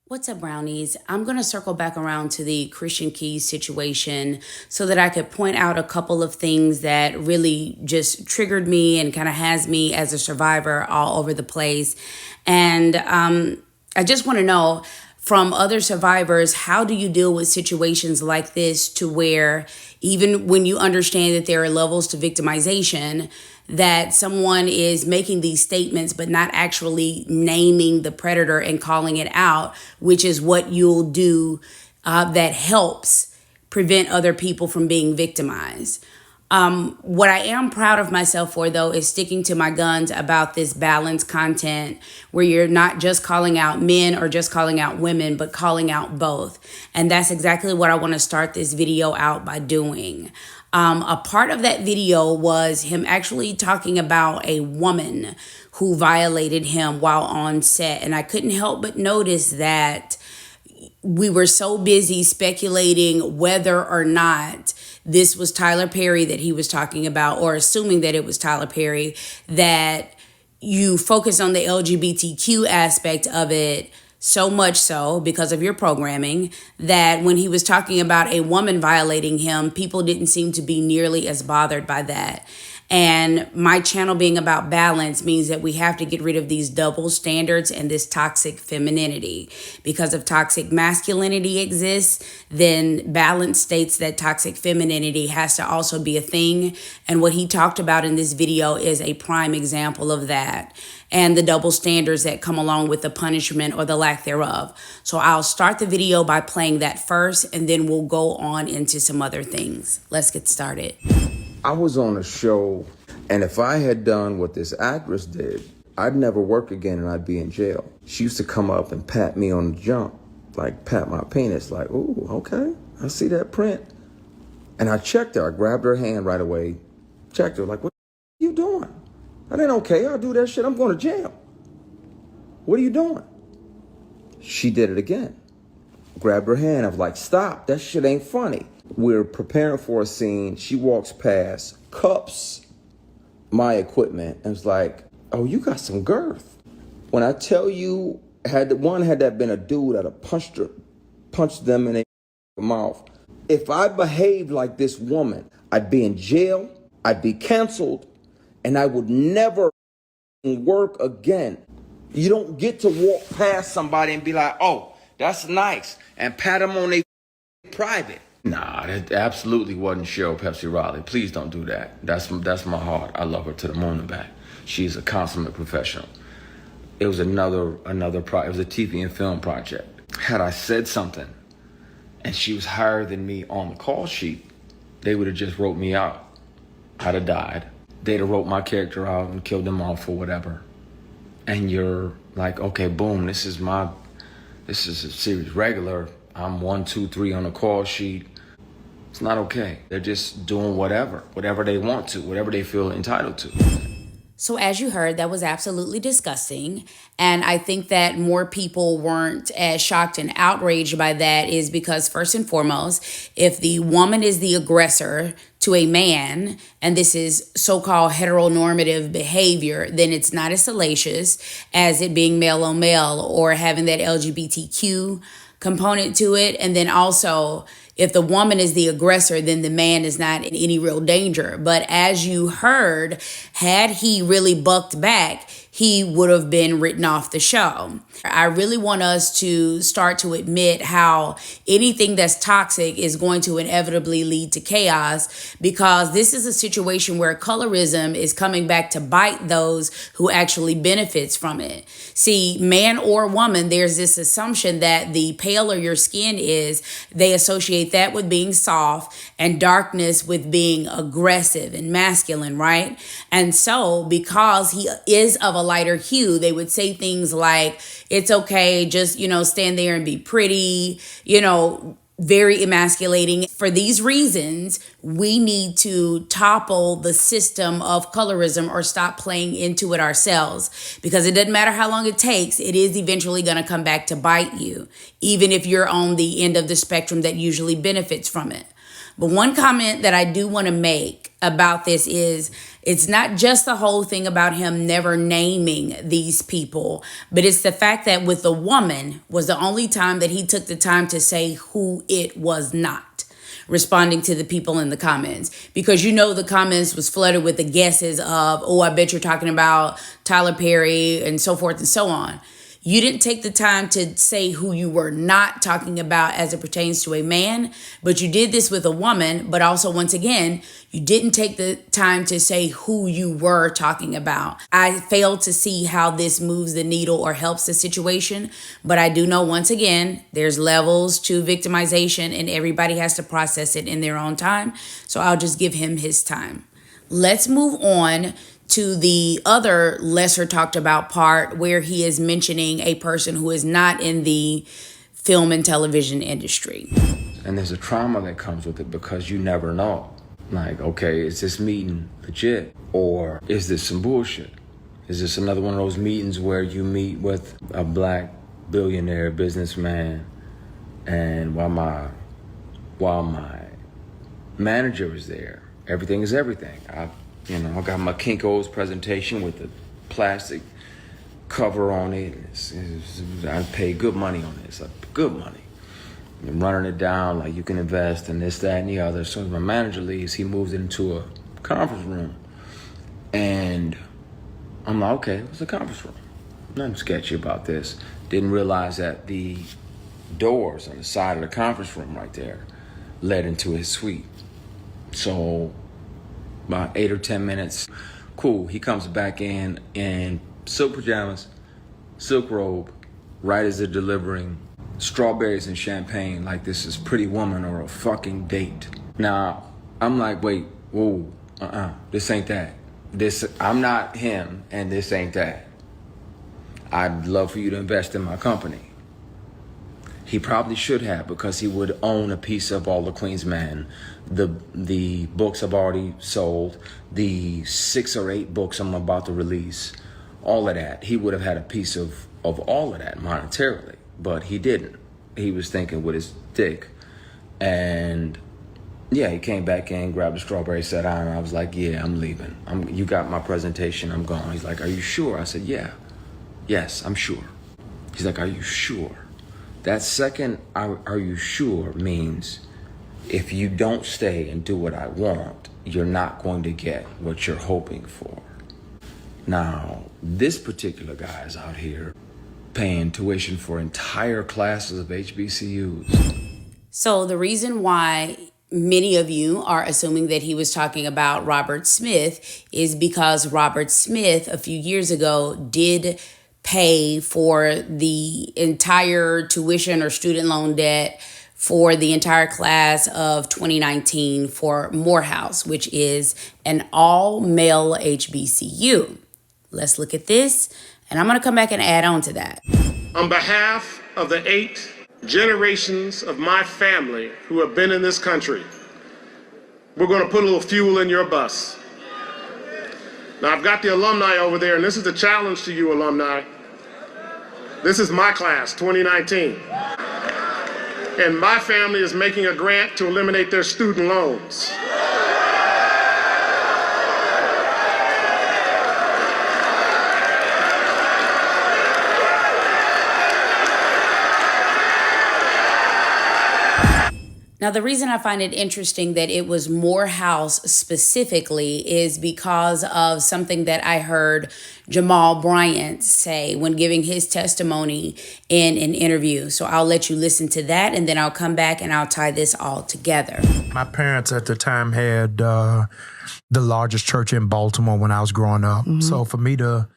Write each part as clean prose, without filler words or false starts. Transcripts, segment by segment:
What's up, brownies? I'm going to circle back around to the Christian Keys situation so that I could point out a couple of things that really just triggered me and kind of has me as a survivor all over the place. And I just want to know from other survivors, how do you deal with situations like this to where even when you understand that there are levels to victimization, that someone is making these statements but not actually naming the predator and calling it out, which is what you'll do that helps prevent other people from being victimized. What I am proud of myself for, though, is sticking to my guns about this balanced content where you're not just calling out men or just calling out women, but calling out both. And that's exactly what I want to start this video out by doing. A part of that video was him actually talking about a woman who violated him while on set. And I couldn't help but notice that we were so busy speculating whether or not this was Tyler Perry that he was talking about, or assuming that it was Tyler Perry, that you focus on the LGBTQ aspect of it so much so because of your programming that when he was talking about a woman violating him, people didn't seem to be nearly as bothered by that. And my channel being about balance means that we have to get rid of these double standards and this toxic femininity. Because if toxic masculinity exists, then balance states that toxic femininity has to also be a thing. And what he talked about in this video is a prime example of that, and the double standards that come along with the punishment or the lack thereof. So I'll start the video by playing that first, and then we'll go on into some other things. Let's get started. I was on a show, and if I had done what this actress did, I'd never work again and I'd be in jail. She used to come up and pat me on the jump, like pat my penis, like, ooh, okay, I see that print. And I checked her, I grabbed her hand right away, checked her, like, what are you doing? That ain't okay, I'll do that shit, I'm going to jail. What are you doing? She did it again. Grabbed her hand, I was like, stop, that shit ain't funny. We're preparing for a scene. She walks past, cups my equipment, and was like, oh, you got some girth. When I tell you, had that been a dude, I'd have punched them in their mouth. If I behaved like this woman, I'd be in jail, I'd be canceled, and I would never work again. You don't get to walk past somebody and be like, oh, that's nice, and pat them on their private. Nah, that absolutely wasn't Cheryl Pepsi Riley. Please don't do that. That's my heart. I love her to the moon and back. She's a consummate professional. It was another it was a TV and film project. Had I said something and she was higher than me on the call sheet, they would have just wrote me out. I'd have died. They'd have wrote my character out and killed them off or whatever. And you're like, okay, boom, this is a series regular. I'm 1, 2, 3 on the call sheet. It's not okay. They're just doing whatever they want to, whatever they feel entitled to. So as you heard, that was absolutely disgusting. And I think that more people weren't as shocked and outraged by that is because, first and foremost, if the woman is the aggressor to a man, and this is so-called heteronormative behavior, then it's not as salacious as it being male on male or having that LGBTQ component to it. And then also, if the woman is the aggressor, then the man is not in any real danger. But as you heard, had he really bucked back, he would have been written off the show. I really want us to start to admit how anything that's toxic is going to inevitably lead to chaos, because this is a situation where colorism is coming back to bite those who actually benefits from it. See, man or woman, there's this assumption that the paler your skin is, they associate that with being soft and darkness with being aggressive and masculine, right? And so because he is of a lighter hue, they would say things like, it's okay, just, stand there and be pretty, very emasculating. For these reasons, we need to topple the system of colorism or stop playing into it ourselves, because it doesn't matter how long it takes, it is eventually going to come back to bite you, even if you're on the end of the spectrum that usually benefits from it. But one comment that I do want to make about this is it's not just the whole thing about him never naming these people, but it's the fact that with the woman was the only time that he took the time to say who it was not, responding to the people in the comments. Because the comments was flooded with the guesses of, oh, I bet you're talking about Tyler Perry and so forth and so on. You didn't take the time to say who you were not talking about as it pertains to a man, but you did this with a woman. But also, once again, you didn't take the time to say who you were talking about. I failed to see how this moves the needle or helps the situation. But I do know, once again, there's levels to victimization and everybody has to process it in their own time. So I'll just give him his time. Let's move on to the other lesser talked about part where he is mentioning a person who is not in the film and television industry. And there's a trauma that comes with it because you never know. Like, okay, is this meeting legit? Or is this some bullshit? Is this another one of those meetings where you meet with a black billionaire businessman and while my manager is there, everything is everything. I got my Kinko's presentation with the plastic cover on it. I pay good money on this, good money. I'm running it down like you can invest in this, that, and the other. As soon as my manager leaves, he moves into a conference room. And I'm like, okay, it's a conference room. Nothing sketchy about this. Didn't realize that the doors on the side of the conference room right there led into his suite. So about 8 or 10 minutes, cool, he comes back in silk pajamas, silk robe, right as they're delivering strawberries and champagne like this is Pretty Woman or a fucking date. Now, I'm like, wait, whoa, this ain't that. I'm not him and this ain't that. I'd love for you to invest in my company. He probably should have, because he would own a piece of All the Queen's Men. The books I've already sold, the 6 or 8 books I'm about to release, all of that. He would have had a piece of all of that monetarily, but he didn't. He was thinking with his dick. And yeah, he came back in, grabbed a strawberry, sat down, and I was like, yeah, I'm leaving. You got my presentation, I'm gone. He's like, are you sure? I said, yeah. Yes, I'm sure. He's like, are you sure? That second, are you sure, means if you don't stay and do what I want, you're not going to get what you're hoping for. Now, this particular guy is out here paying tuition for entire classes of HBCUs. So the reason why many of you are assuming that he was talking about Robert Smith is because Robert Smith a few years ago did pay for the entire tuition or student loan debt for the entire class of 2019 for Morehouse, which is an all-male HBCU. Let's look at this, and I'm going to come back and add on to that. On behalf of the 8 generations of my family who have been in this country, we're going to put a little fuel in your bus. Now, I've got the alumni over there, and this is the challenge to you alumni. This is my class, 2019. And my family is making a grant to eliminate their student loans. Now, the reason I find it interesting that it was Morehouse specifically is because of something that I heard Jamal Bryant say when giving his testimony in an interview. So I'll let you listen to that, and then I'll come back and I'll tie this all together. My parents at the time had the largest church in Baltimore when I was growing up. Mm-hmm. So for me to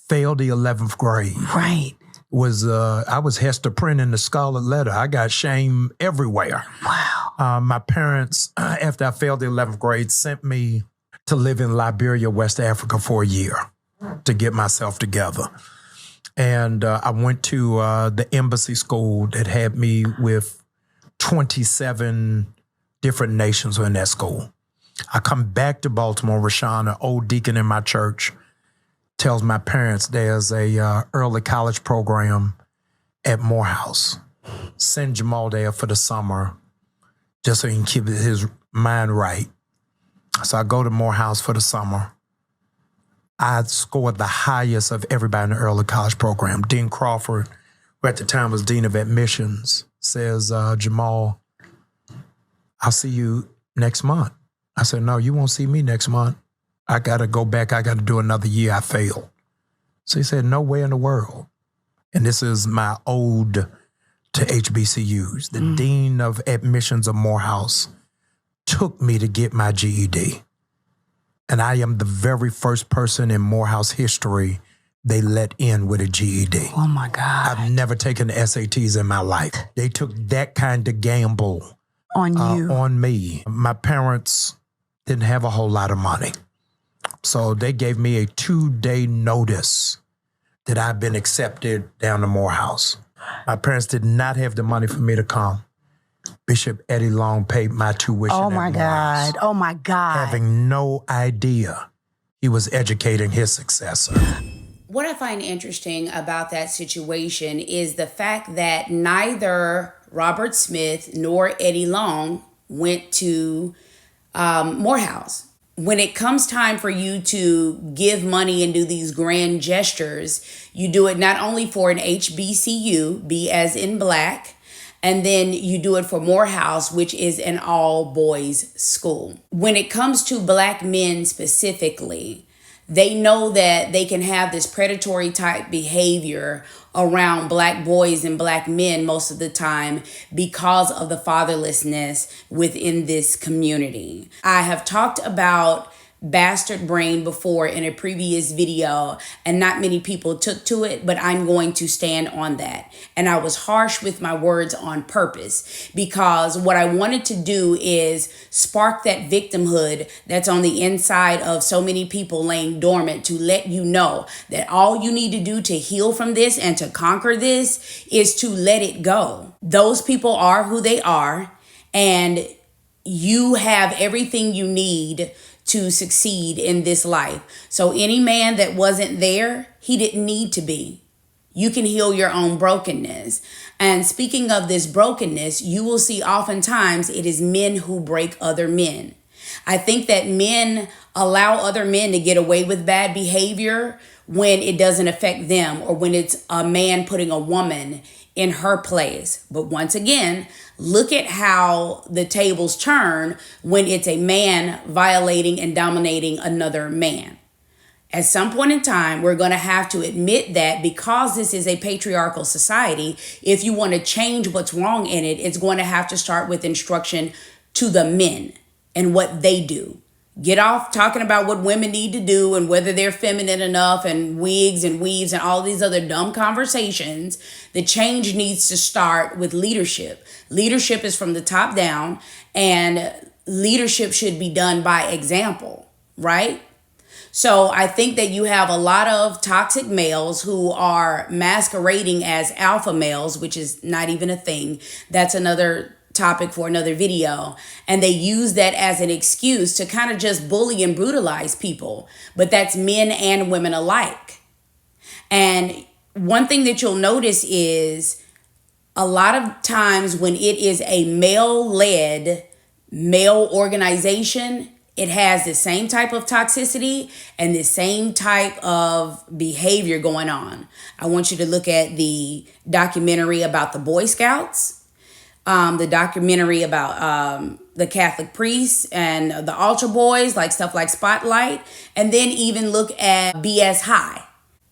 fail the 11th grade. Right. I was Hester Prynne in the Scarlet Letter. I got shame everywhere. Wow. My parents, after I failed the 11th grade, sent me to live in Liberia, West Africa for a year to get myself together. And I went to the embassy school that had me with 27 different nations in that school. I come back to Baltimore. Rashawn, an old deacon in my church, tells my parents there's a early college program at Morehouse. Send Jamal there for the summer just so he can keep his mind right. So I go to Morehouse for the summer. I scored the highest of everybody in the early college program. Dean Crawford, who at the time was Dean of Admissions, says, Jamal, I'll see you next month. I said, no, you won't see me next month. I got to go back. I got to do another year. I failed. So he said, no way in the world. And this is my ode to HBCUs. The Dean of Admissions of Morehouse took me to get my GED. And I am the very first person in Morehouse history they let in with a GED. Oh, my God. I've never taken the SATs in my life. They took that kind of gamble on you. On me. My parents didn't have a whole lot of money. So they gave me a 2-day notice that I've been accepted down to Morehouse. My parents did not have the money for me to come. Bishop Eddie Long paid my tuition. Oh, my God. Oh, my God. Having no idea he was educating his successor. What I find interesting about that situation is the fact that neither Robert Smith nor Eddie Long went to Morehouse. When it comes time for you to give money and do these grand gestures, you do it not only for an HBCU, B as in black, and then you do it for Morehouse, which is an all-boys school. When it comes to black men specifically, they know that they can have this predatory type behavior around black boys and black men most of the time because of the fatherlessness within this community. I have talked about bastard brain before in a previous video, and not many people took to it, but I'm going to stand on that. And I was harsh with my words on purpose, because what I wanted to do is spark that victimhood that's on the inside of so many people laying dormant, to let you know that all you need to do to heal from this and to conquer this is to let it go. Those people are who they are, and you have everything you need to succeed in this life. So any man that wasn't there, he didn't need to be. You can heal your own brokenness. And speaking of this brokenness, you will see oftentimes it is men who break other men. I think that men allow other men to get away with bad behavior when it doesn't affect them, or when it's a man putting a woman in her place. But once again, look at how the tables turn when it's a man violating and dominating another man. At some point in time, we're going to have to admit that, because this is a patriarchal society, if you want to change what's wrong in it, it's going to have to start with instruction to the men and what they do. Get off talking about what women need to do and whether they're feminine enough and wigs and weaves and all these other dumb conversations. The change needs to start with leadership. Leadership is from the top down, and leadership should be done by example, right? So I think that you have a lot of toxic males who are masquerading as alpha males, which is not even a thing. That's another topic for another video. And they use that as an excuse to kind of just bully and brutalize people. But that's men and women alike. And one thing that you'll notice is a lot of times when it is a male-led, male organization, it has the same type of toxicity and the same type of behavior going on. I want you to look at the documentary about the Boy Scouts, the documentary about the Catholic priests and the altar boys, like stuff like Spotlight, and then even look at BS High.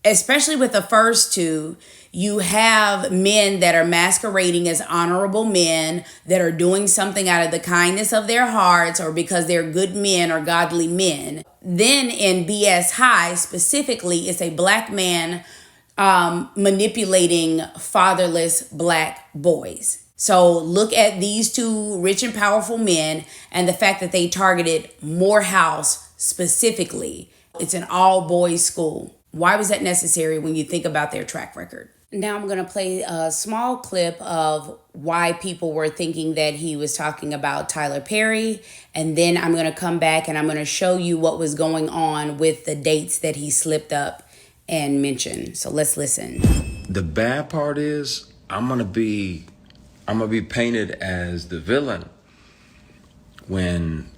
Especially with the first two, you have men that are masquerading as honorable men that are doing something out of the kindness of their hearts or because they're good men or godly men. Then in BS High specifically, it's a black man manipulating fatherless black boys. So look at these two rich and powerful men and the fact that they targeted Morehouse specifically. It's an all-boys school. Why was that necessary when you think about their track record? Now I'm going to play a small clip of why people were thinking that he was talking about Tyler Perry. And then I'm going to come back and I'm going to show you what was going on with the dates that he slipped up and mentioned. So let's listen. The bad part is I'm gonna be painted as the villain when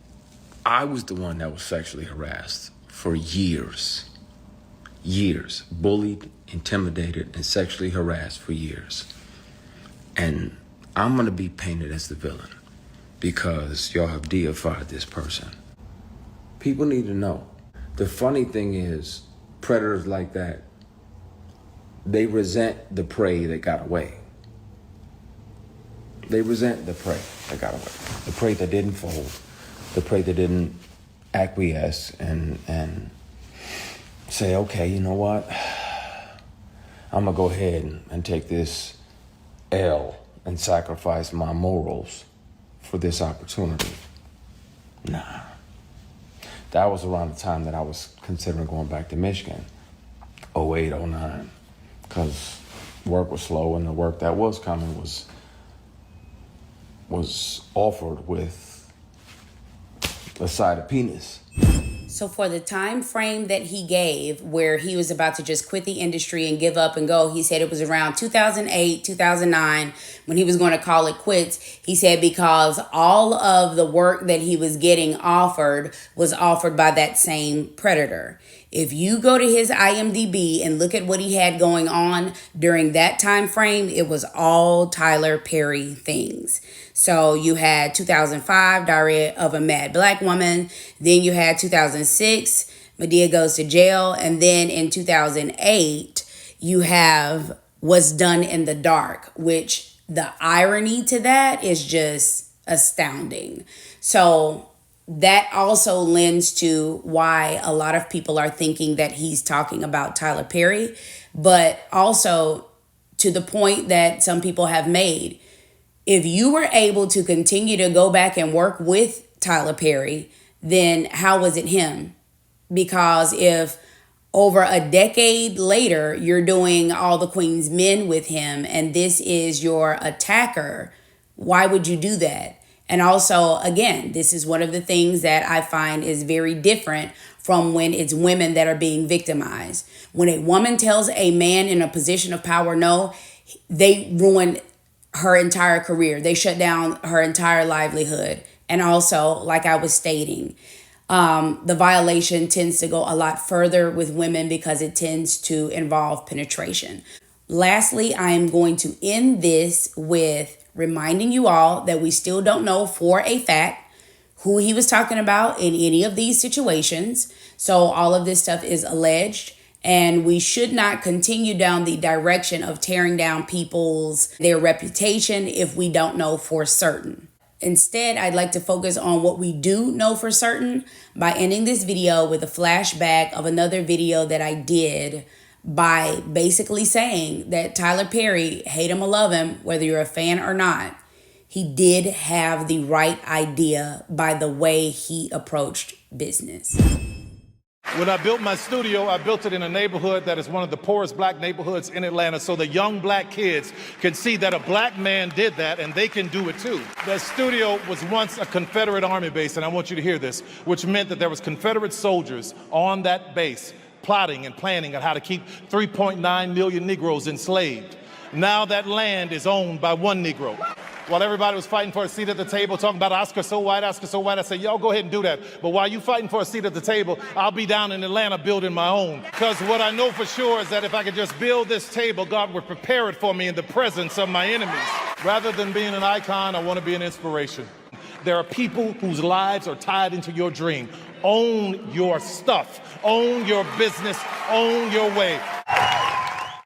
I was the one that was sexually harassed for years, bullied, intimidated, and sexually harassed for years. And I'm gonna be painted as the villain because y'all have deified this person. People need to know. The funny thing is, predators like that, they resent the prey that got away. They resent the prey that got away. The prey that didn't fold. The prey that didn't acquiesce and say, okay, you know what? I'm gonna go ahead and take this L and sacrifice my morals for this opportunity. Nah. That was around the time that I was considering going back to Michigan, 08, 09, because work was slow and the work that was coming was offered with a side of penis. So for the time frame that he gave where he was about to just quit the industry and give up and go, he said it was around 2008, 2009 when he was going to call it quits. He said because all of the work that he was getting offered was offered by that same predator. If you go to his IMDb and look at what he had going on during that time frame, it was all Tyler Perry things. So you had 2005, Diary of a Mad Black Woman. Then you had 2006, Madea Goes to Jail. And then in 2008, you have What's Done in the Dark, which the irony to that is just astounding. So that also lends to why a lot of people are thinking that he's talking about Tyler Perry, but also to the point that some people have made. If you were able to continue to go back and work with Tyler Perry, then how was it him? Because if over a decade later, you're doing All the Queen's Men with him and this is your attacker, why would you do that? And also, again, this is one of the things that I find is very different from when it's women that are being victimized. When a woman tells a man in a position of power no, they ruin her entire career. They shut down her entire livelihood. And also, like I was stating, the violation tends to go a lot further with women because it tends to involve penetration. Lastly, I am going to end this with reminding you all that we still don't know for a fact who he was talking about in any of these situations. So all of this stuff is alleged. And we should not continue down the direction of tearing down their reputation if we don't know for certain. Instead, I'd like to focus on what we do know for certain by ending this video with a flashback of another video that I did by basically saying that Tyler Perry, hate him or love him, whether you're a fan or not, he did have the right idea by the way he approached business. When I built my studio, I built it in a neighborhood that is one of the poorest black neighborhoods in Atlanta, so the young black kids can see that a black man did that and they can do it too. The studio was once a Confederate Army base, and I want you to hear this, which meant that there was Confederate soldiers on that base plotting and planning on how to keep 3.9 million Negroes enslaved. Now that land is owned by one Negro. While everybody was fighting for a seat at the table, talking about Oscar so white, I said, y'all go ahead and do that. But while you fighting for a seat at the table, I'll be down in Atlanta building my own. Because what I know for sure is that if I could just build this table, God would prepare it for me in the presence of my enemies. Rather than being an icon, I want to be an inspiration. There are people whose lives are tied into your dream. Own your stuff. Own your business. Own your way.